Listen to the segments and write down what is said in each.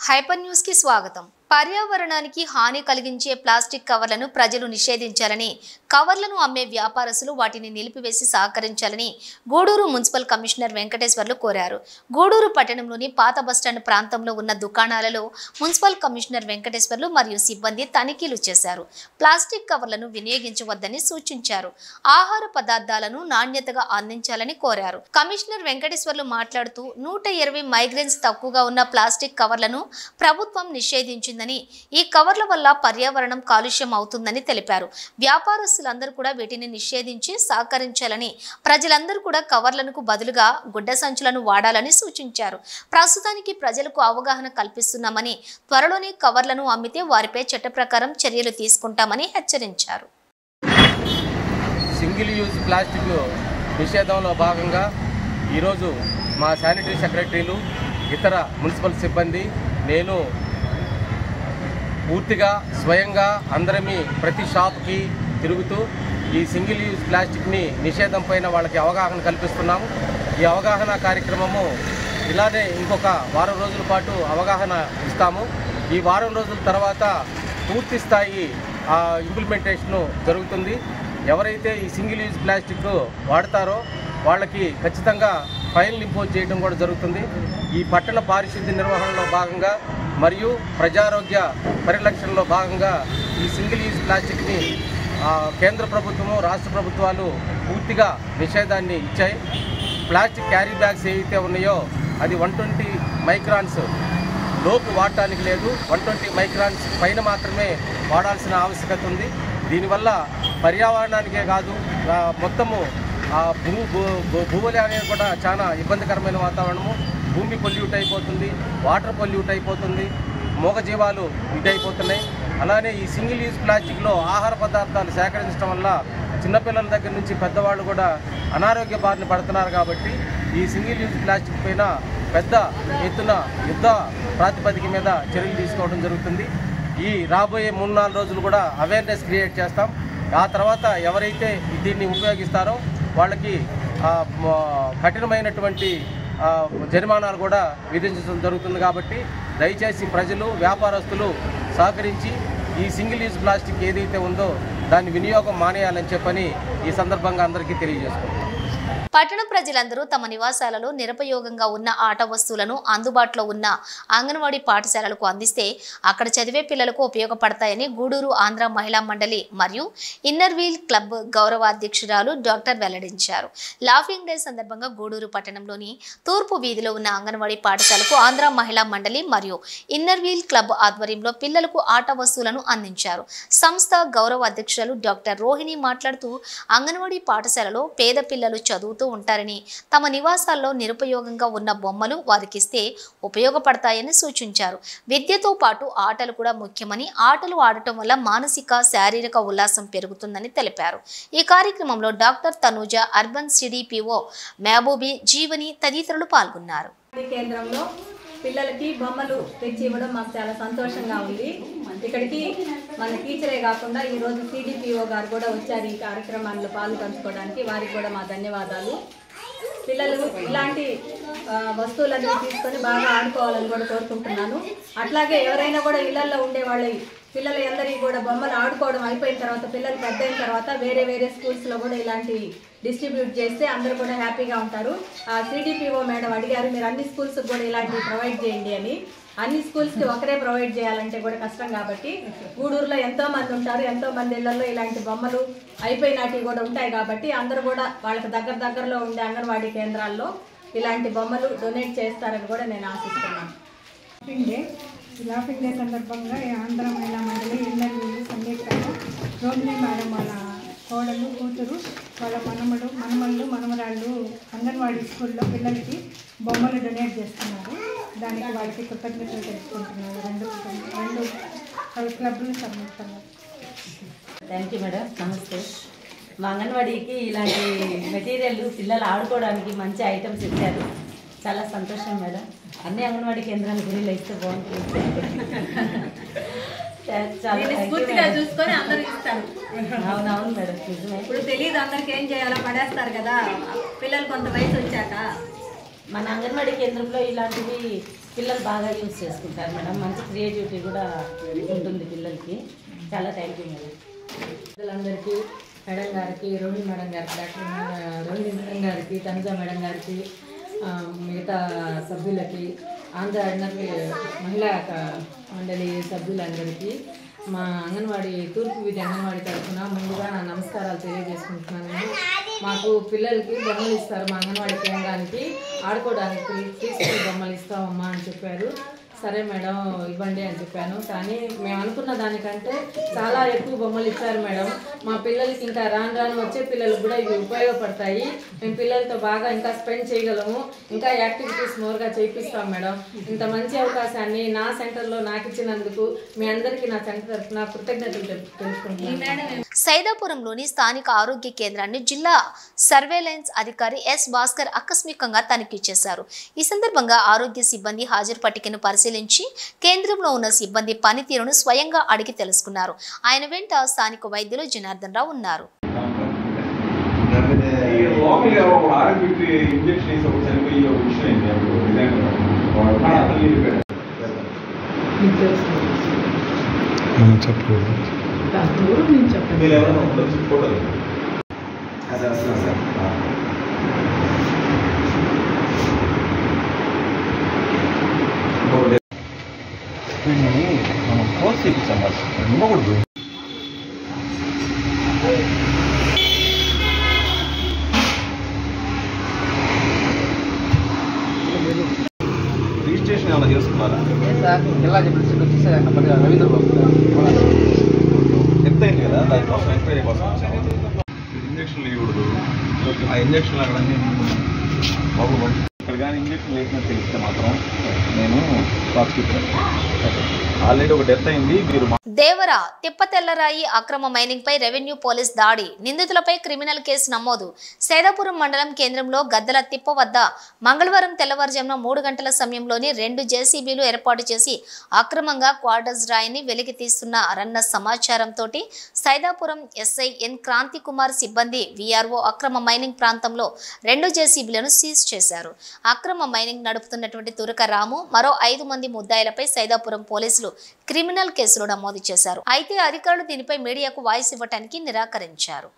Hyper news కి స్వాగతం। పర్యావరణానికి హాని కలిగించే ప్లాస్టిక్ కవర్లను ప్రజలు నిషేధించాలని, కవర్లను అమ్మే వ్యాపారస్తులు వాటిని నిలిపివేసి సహకరించాలని గూడూరు మున్సిపల్ కమిషనర్ వెంకటేశ్వర్లు కోరారు। గూడూరు పట్టణంలోని పాత బస్టాండ్ ప్రాంతంలో ఉన్న దుకాణాలలో మున్సిపల్ కమిషనర్ వెంకటేశ్వర్లు మరియు సిబ్బంది తనిఖీలు చేశారు। ప్లాస్టిక్ కవర్లను వినియోగించవద్దని సూచించారు। ఆహార పదార్థాలను నాణ్యతగా అందించాలని కోరారు। కమిషనర్ వెంకటేశ్వర్లు మాట్లాడుతూ 120 మైగ్రేన్స్ తక్కువగా ఉన్న ప్లాస్టిక్ కవర్లను ప్రభుత్వం నిషేధించింది। ఈ కవర్ల వల్ల పర్యావరణం కాలుష్యం అవుతుందని తెలిపారు। వ్యాపారస్తులందరూ కూడా వీటిని నిషేధించి సహకరించాలని, ప్రజలందరూ కూడా కవర్లకు బదులుగా గుడ్డ సంచులను వాడాలని సూచించారు। ప్రస్తుతానికి ప్రజలకు అవగాహన కల్పిస్తున్నామని, త్వరలోనే కవర్లను అమ్మితే వారిపై చట్ట ప్రకారం చర్యలు తీసుకుంటామని హెచ్చరించారు। సింగిల్ యూజ్ ప్లాస్టిక్ నిషేధంలో భాగంగా ఈరోజు మా శానిటరీ సెక్రటరీలు, ఇతర మున్సిపల్ సిబ్బంది, నేను పూర్తిగా స్వయంగా అందరమీ ప్రతి షాప్కి తిరుగుతూ ఈ సింగిల్ యూజ్ ప్లాస్టిక్ని నిషేధం పైన వాళ్ళకి అవగాహన కల్పిస్తున్నాము। ఈ అవగాహన కార్యక్రమము ఇలానే ఇంకొక వారం రోజుల పాటు అవగాహన ఇస్తాము। ఈ వారం రోజుల తర్వాత పూర్తి స్థాయి ఇంప్లిమెంటేషను జరుగుతుంది। ఎవరైతే ఈ సింగిల్ యూజ్ ప్లాస్టిక్ వాడతారో వాళ్ళకి ఖచ్చితంగా ఫైన్ ఇంపోజ్ చేయడం కూడా జరుగుతుంది। ఈ పట్టణ పారిశుద్ధ్య నిర్వహణలో భాగంగా మరియు ప్రజారోగ్య పరిరక్షణలో భాగంగా ఈ సింగిల్ యూజ్ ప్లాస్టిక్ని కేంద్ర ప్రభుత్వము, రాష్ట్ర ప్రభుత్వాలు పూర్తిగా నిషేధాన్ని ఇచ్చాయి। ప్లాస్టిక్ క్యారీ బ్యాగ్స్ ఏవైతే ఉన్నాయో అది 120 మైక్రాన్స్ లోపు వాడటానికి లేదు, 120 మైక్రాన్స్ పైన మాత్రమే వాడాల్సిన ఆవశ్యకత ఉంది। దీనివల్ల పర్యావరణానికే కాదు మొత్తము భూవలి అనేది కూడా చాలా ఇబ్బందికరమైన వాతావరణము, భూమి పొల్యూట్ అయిపోతుంది, వాటర్ పొల్యూట్ అయిపోతుంది, మూగజీవాలు ఇదైపోతున్నాయి। అలానే ఈ సింగిల్ యూజ్ ప్లాస్టిక్లో ఆహార పదార్థాలు సేకరించడం వల్ల చిన్నపిల్లల దగ్గర నుంచి పెద్దవాళ్ళు కూడా అనారోగ్య బారిన పడుతున్నారు। కాబట్టి ఈ సింగిల్ యూజ్ ప్లాస్టిక్ పైన పెద్ద ఎత్తున యుద్ధ ప్రాతిపదిక మీద చర్యలు తీసుకోవడం జరుగుతుంది। ఈ రాబోయే 3-4 రోజులు కూడా అవేర్నెస్ క్రియేట్ చేస్తాం। ఆ తర్వాత ఎవరైతే దీన్ని ఉపయోగిస్తారో వాళ్ళకి కఠినమైనటువంటి జరిమానాలు కూడా విధించడం జరుగుతుంది। కాబట్టి దయచేసి ప్రజలు, వ్యాపారస్తులు సహకరించి ఈ సింగిల్ యూజ్ ప్లాస్టిక్ ఏదైతే ఉందో దాని వినియోగం మానేయాలని చెప్పని ఈ సందర్భంగా అందరికీ తెలియజేసుకుంటున్నాం। పట్టణ ప్రజలందరూ తమ నివాసాలలో నిరుపయోగంగా ఉన్న ఆట వస్తువులను అందుబాటులో ఉన్న అంగన్వాడీ పాఠశాలలకు అందిస్తే అక్కడ చదివే పిల్లలకు ఉపయోగపడతాయని గూడూరు ఆంధ్ర మహిళా మండలి మరియు ఇన్నర్ వీల్ క్లబ్ గౌరవ అధ్యక్షురాలు డాక్టర్ వెల్లడించారు। లాఫింగ్ డే సందర్భంగా గూడూరు పట్టణంలోని తూర్పు వీధిలో ఉన్న అంగన్వాడీ పాఠశాలకు ఆంధ్ర మహిళా మండలి మరియు ఇన్నర్ వీల్ క్లబ్ ఆధ్వర్యంలో పిల్లలకు ఆట వస్తువులను అందించారు। సంస్థ గౌరవ అధ్యక్షురాలు డాక్టర్ రోహిణి మాట్లాడుతూ అంగన్వాడీ పాఠశాలలో పేద పిల్లలు చదువుతూ ఉంటారని, తమ నివాసాల్లో నిరుపయోగంగా ఉన్న బొమ్మలు వారికిస్తే ఉపయోగపడతాయని సూచించారు। విద్యతో పాటు ఆటలు కూడా ముఖ్యమని, ఆటలు ఆడటం వల్ల మానసిక, శారీరక ఉల్లాసం పెరుగుతుందని తెలిపారు। ఈ కార్యక్రమంలో doctor Tanuja, urban CDPO Mahaboobi, Jeevani తదితరులు పాల్గొన్నారు। కేంద్రంలో పిల్లలకి బొమ్మలు తెచ్చి ఇవ్వడం మాకు చాలా సంతోషంగా ఉంది। ఇక్కడికి మన టీచరే కాకుండా ఈరోజు సిడిపిఓ గారు కూడా వచ్చారు ఈ కార్యక్రమాల్లో పాల్గొంచుకోవడానికి, వారికి కూడా మా ధన్యవాదాలు। పిల్లలు ఇలాంటి వస్తువులను తీసుకొని బాగా ఆడుకోవాలని కూడా కోరుకుంటున్నాను। అట్లాగే ఎవరైనా కూడా ఇళ్లలో ఉండే వాళ్ళ పిల్లలు అందరికీ కూడా బొమ్మలు ఆడుకోవడం అయిపోయిన తర్వాత, పిల్లలు పెద్ద అయిన తర్వాత వేరే స్కూల్స్లో కూడా ఇలాంటివి డిస్ట్రిబ్యూట్ చేస్తే అందరూ కూడా హ్యాపీగా ఉంటారు। సిడిపిఓ మేడం అడిగారు, మీరు అన్ని స్కూల్స్కి కూడా ఇలాంటివి ప్రొవైడ్ చేయండి అని। అన్ని స్కూల్స్కి ఒకరే ప్రొవైడ్ చేయాలంటే కూడా కష్టం కాబట్టి గూడూరులో ఎంతోమంది ఉంటారు, ఎంతోమంది ఇళ్లలో ఇలాంటి బొమ్మలు అయిపోయినవి కూడా ఉంటాయి కాబట్టి అందరూ కూడా వాళ్ళకి దగ్గరలో ఉండే అంగన్వాడీ కేంద్రాల్లో ఇలాంటి బొమ్మలు డొనేట్ చేస్తారని కూడా నేను ఆశిస్తున్నాను। లాఫింగ్ డే సందర్భంగా ఆంధ్ర మహిళా మండలి ఇన్నర్ వీల్ సందేశాలు రోహిణి మేడం వాళ్ళ కోడలు, కూతురు, వాళ్ళ మనమళ్ళు, మనమరాళ్ళు అంగన్వాడీ స్కూల్లో పిల్లలకి బొమ్మలు డొనేట్ చేస్తున్నారు। దానికి వారికి కృతజ్ఞతలు తెలుసుకుంటున్నారు। రెండు క్లబ్లు సంయుక్తంగా। థ్యాంక్ యూ మేడం, నమస్తే। మా అంగన్వాడీకి ఇలాంటి మెటీరియల్ పిల్లలు ఆడుకోవడానికి మంచి ఐటమ్స్ ఇచ్చారు, చాలా సంతోషం మేడం। అన్ని అంగన్వాడీ కేంద్రాల గురిలో ఇస్తే బాగుంటుంది, స్ఫూర్తిగా చూసుకొని అందరూ ఇస్తారు। అవునవును మేడం, నిజమే। ఇప్పుడు తెలియదు అందరికి ఏం చేయాలో పడేస్తారు కదా పిల్లలు కొంత వయసు వచ్చాక, మన అంగన్వాడీ కేంద్రంలో ఇలాంటివి పిల్లలు బాగా యూజ్ చేసుకుంటారు మేడం. మంచి క్రియేటివిటీ కూడా ఉంటుంది పిల్లలకి. చాలా థ్యాంక్ యూ మేడం. పిల్లలందరికీ మేడం గారికి, రోహిణి మేడం గారికి, డాక్టర్ రోహిణి మేడం గారికి, తనుజ మేడం గారికి, మిగతా సభ్యులకి, ఆంధ్ర మహిళా మండలి సభ్యులందరికీ మా అంగన్వాడీ తూర్పు విధి అంగన్వాడీ తరఫున ముందుగా నా నమస్కారాలు తెలియజేసుకుంటున్నాను. మాకు పిల్లలకి బొమ్మలు ఇస్తారు మా అంగన్వాడీ కేంద్రానికి, ఆడుకోవడానికి తీసుకుని బొమ్మలు ఇస్తామమ్మా అని చెప్పారు. సరే మేడం ఇవ్వండి అని చెప్పాను. కానీ మేము అనుకున్న దానికంటే చాలా ఎక్కువ బొమ్మలు ఇచ్చారు మేడం. మా పిల్లలకి ఇంకా రాను వచ్చే పిల్లలకు కూడా ఇవి ఉపయోగపడతాయి. మేము పిల్లలతో బాగా ఇంకా స్పెండ్ చేయగలము, ఇంకా యాక్టివిటీస్ మోర్గా చేయిస్తాం మేడం. ఇంత మంచి అవకాశాన్ని నా సెంటర్లో నాకు ఇచ్చినందుకు మీ అందరికీ నా సెంటర్ తరఫున కృతజ్ఞతలు తెలుసుకుంటున్నాను. సైదాపురంలోని స్థానిక ఆరోగ్య కేంద్రాన్ని జిల్లా సర్వేలెన్స్ అధికారి ఎస్ భాస్కర్ ఆకస్మికంగా తనిఖీ చేశారు. ఈ సందర్భంగా ఆరోగ్య సిబ్బంది హాజరు పట్టికను పరిశీలించి కేంద్రంలో ఉన్న సిబ్బంది పనితీరును స్వయంగా అడిగి తెలుసుకున్నారు. ఆయన వెంట స్థానిక వైద్యులు జనార్దన్ రావు ఉన్నారు. మనం కోర్స్ చేయించాం ఇవ్వకూడదు. రిజిస్ట్రేషన్ ఏమైనా చేసుకున్నారా? రవీంద్ర బాబు ఎంత అయింది కదా, దానికోసం ఎంక్వైరీ కోసం వచ్చాము. ఇంజక్షన్లు ఇవ్వకూడదు. ఆ ఇంజక్షన్లు అక్కడ బాబు ఇక్కడ కానీ ఇంజక్షన్ వేసినట్టు తెలిస్తే మాత్రం నేను ప్రాసిక్యూట్ ఆల్రెడీ ఒక డెత్ అయింది. మీరు దేవర తిప్పతెల్లరాయి అక్రమ మైనింగ్ పై రెవెన్యూ పోలీస్ దాడి, నిందితులపై క్రిమినల్ కేసు నమోదు. సైదాపురం మండలం కేంద్రంలో గద్దల తిప్ప వద్ద మంగళవారం తెల్లవారుజామున 3 గంటల సమయంలోని 2 జేసీబీలు ఏర్పాటు చేసి అక్రమంగా క్వార్టర్స్ రాయిని వెలికి తీస్తున్నారన్న సమాచారంతో సైదాపురం ఎస్ఐ ఎన్ క్రాంతి కుమార్ సిబ్బంది వీఆర్ఓ అక్రమ మైనింగ్ ప్రాంతంలో 2 జేసీబీలను సీజ్ చేశారు. అక్రమ మైనింగ్ నడుపుతున్నటువంటి తురక రాము మరో 5 మంది ముద్దాయిలపై సైదాపురం పోలీసులు క్రిమినల్ కేసులు నమోదు చేశారు. అయితే అధికారులు దీనిపై మీడియాకు వాయిస్ ఇవ్వడానికి నిరాకరించారు.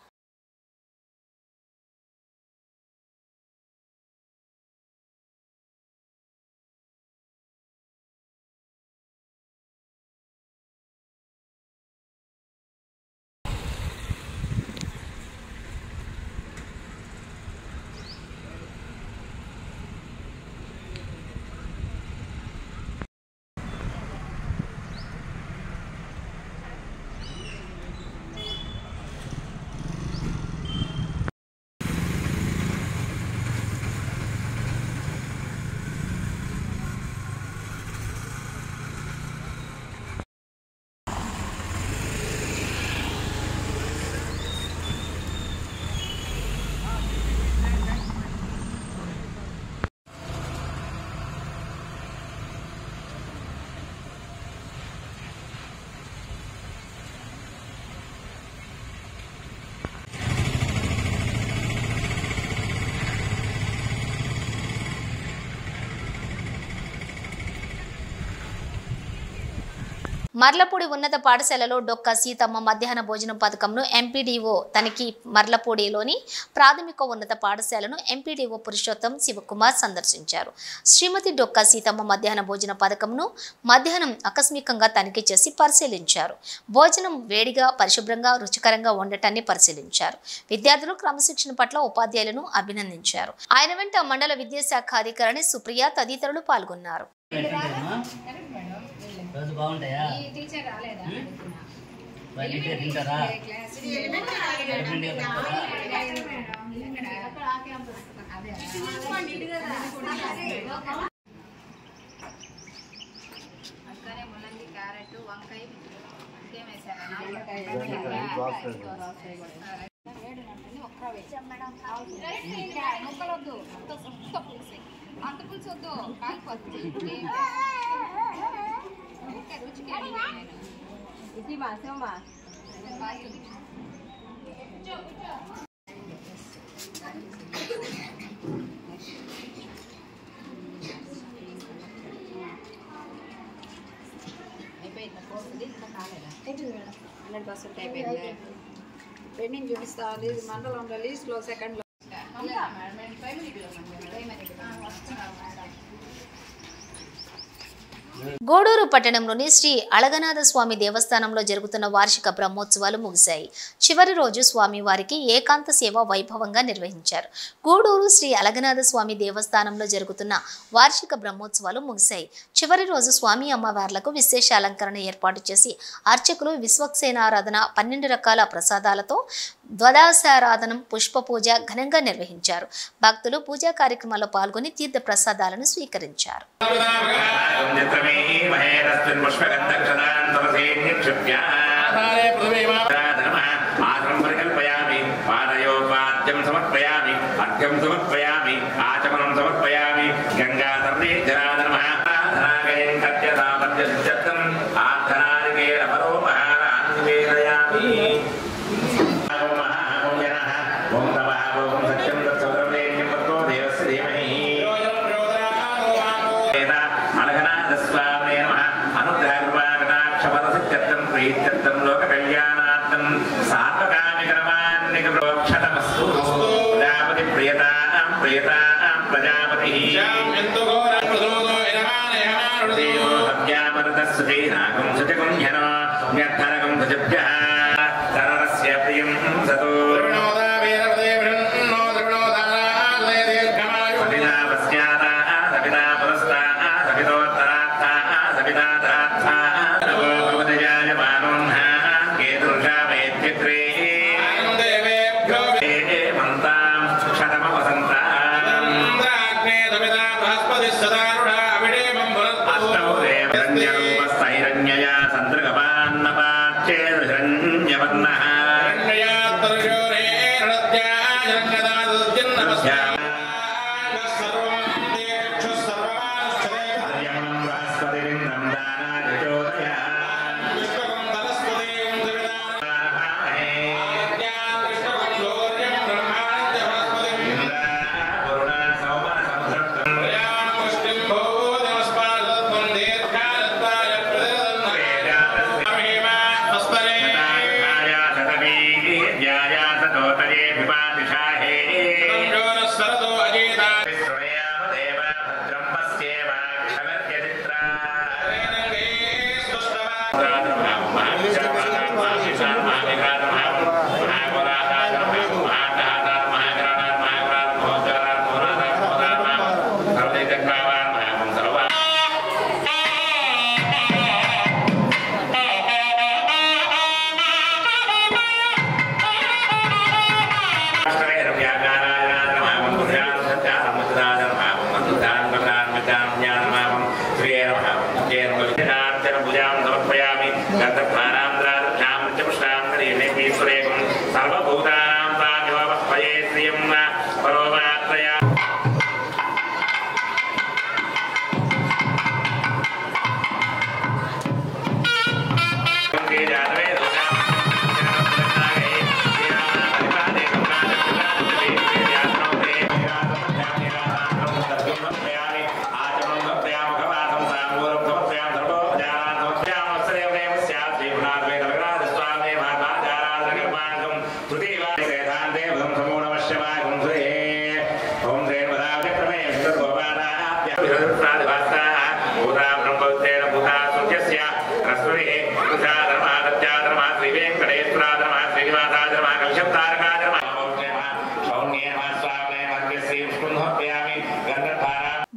మర్లపూడి ఉన్నత పాఠశాలలో డొక్క సీతమ్మ మధ్యాహ్న భోజనం పథకంను ఎంపీడీఓ తనిఖీ. మర్లపూడిలోని ప్రాథమిక ఉన్నత పాఠశాలను ఎంపీడీఓ పురుషోత్తం శివకుమార్ సందర్శించారు. శ్రీమతి డొక్క సీతమ్మ మధ్యాహ్న భోజన పథకంను మధ్యాహ్నం ఆకస్మికంగా తనిఖీ చేసి పరిశీలించారు. భోజనం వేడిగా, పరిశుభ్రంగా, రుచికరంగా ఉండటాన్ని పరిశీలించారు. విద్యార్థులు క్రమశిక్షణ పట్ల ఉపాధ్యాయులను అభినందించారు. ఆయన వెంట మండల విద్యాశాఖ అధికారిని సుప్రియ తదితరులు పాల్గొన్నారు. రోజు బాగుంటాయా? తింటారా? ముల్లంగి, క్యారెట్, వంకాయ ముక్కలొద్దు, అంత పులుసు వద్దు, కాలిపోతుంది. రుచికి ఇది మాసమ్మా 100% అయిపోయింది. పెండింగ్ చూపిస్తా మండలంలో లీస్ట్లో సెకండ్లో గూడూరు పట్టణంలోని శ్రీ అళగనాథ స్వామి దేవస్థానంలో జరుగుతున్న వార్షిక బ్రహ్మోత్సవాలు ముగిశాయి. చివరి రోజు స్వామి వారికి ఏకాంత సేవ వైభవంగా నిర్వహించారు. గూడూరు శ్రీ అళగనాథ స్వామి దేవస్థానంలో జరుగుతున్న వార్షిక బ్రహ్మోత్సవాలు ముగిశాయి. చివరి రోజు స్వామి అమ్మవార్లకు విశేష అలంకరణ ఏర్పాటు చేసి అర్చకులు విశ్వక్సేనారాధన 12 రకాల ప్రసాదాలతో ద్వాదశారాధనం పుష్ప పూజ ఘనంగా నిర్వహించారు. భక్తులు పూజా కార్యక్రమాల్లో పాల్గొని తీర్థ ప్రసాదాలను స్వీకరించారు.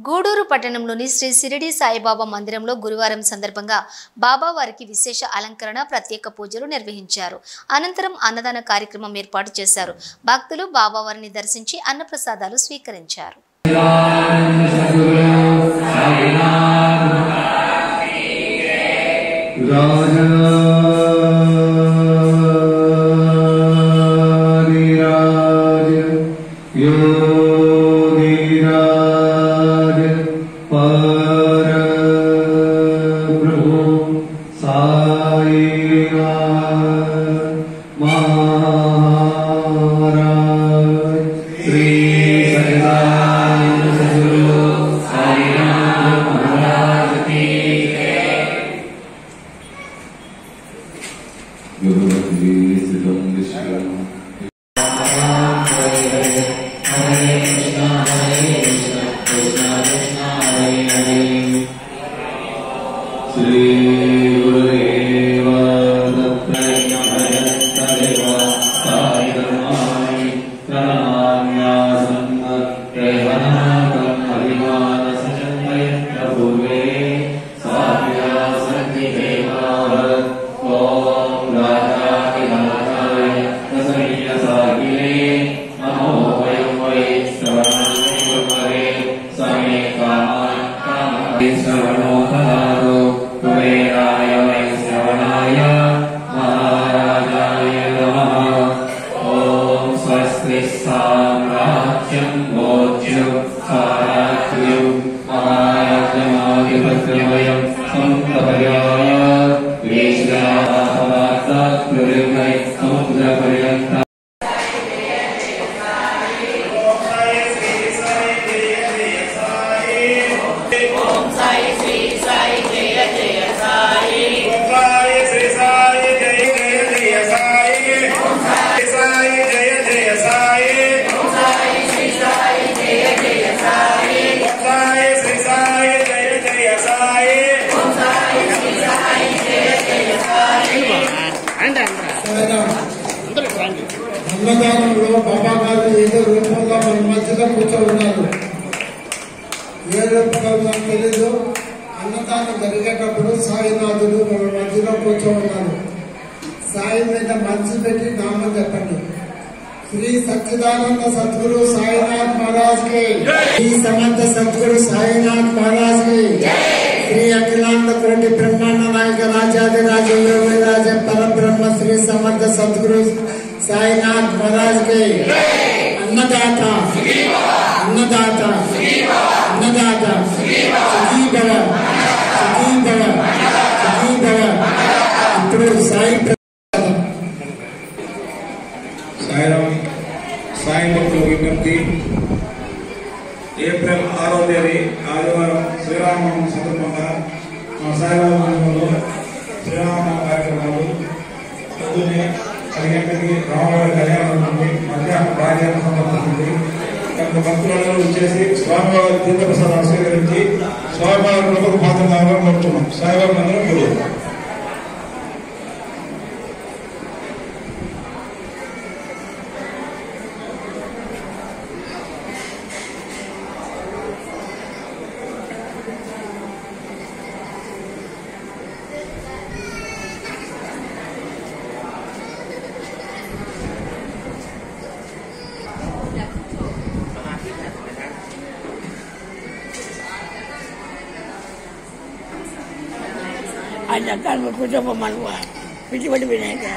గూడూరు పట్టణంలోని శ్రీ షిరిడి సాయిబాబా మందిరంలో గురువారం సందర్భంగా బాబావారికి విశేష అలంకరణ ప్రత్యేక పూజలు నిర్వహించారు. అనంతరం అన్నదాన కార్యక్రమం ఏర్పాటు చేశారు. భక్తులు బాబావారిని దర్శించి అన్నప్రసాదాలు స్వీకరించారు. అన్నదానంలో బాబా గారు ఏదో రూపంలో మన మధ్యలో కూర్చోన్నారు. ఏ రూపంలో నాకు తెలీదు. అన్నదానం జరిగేటప్పుడు సాయినాథుడు మన మధ్యలో కూర్చోన్నారు. సాయి మీద మంచి పెట్టి నామం చెప్పండి. శ్రీ సచ్చిదానంద సద్గురు సాయినాథ్ మహారాజ్ కి, శ్రీ సమర్థ సద్గురు సాయినాథ్ మహారాజ్ కి, శ్రీ అఖిలాండ కోటి బ్రహ్మాండ నాయక రాజాది రాజ పరబ్రహ్మ శ్రీ సమర్థ సద్గురు సాయినాథ్ మహారాజ్ కి. అన్నదాత అన్నదాత అన్నదాత సుఖీ భవ సుఖీ భవ సుఖీ భవ. ఇప్పుడు సాయి సాయిరామ్ సాయి భక్తుల విజ్ఞప్తి. ఏప్రిల్ 6వ తేదీ ఆదివారం శ్రీరామనవమి సందర్భంగా మా సాయిబాబా మందిరంలో శ్రీరామనవమి కార్యక్రమాలు పొద్దున్నే 10 గంటలకి రామవారి కళ్యాణం ఉంటుంది. మధ్యాహ్నం రాజ్యాంగ సందర్భంగా కనుక భక్తులందరూ వచ్చేసి స్వామివారి తీర్థప్రసాదం స్వీకరించి స్వామివారి కృపకు పాత్ర కావాలని కోరుతున్నాం. సాయిబాబా మందిరం గురువు. Ada kan berkuda pemanua, pergi bineka.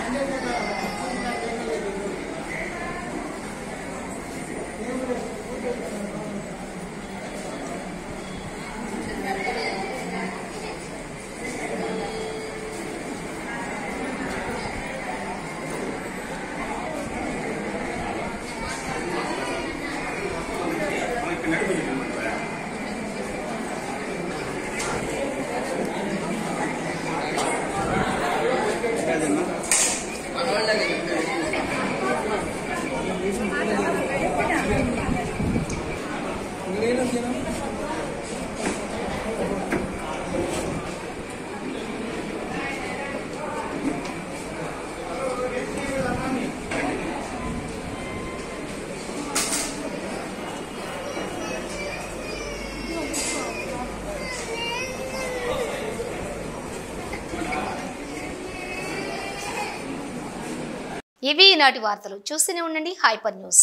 ఇవి ఈనాటి వార్తలు. చూస్తూనే ఉండండి హైపర్ న్యూస్.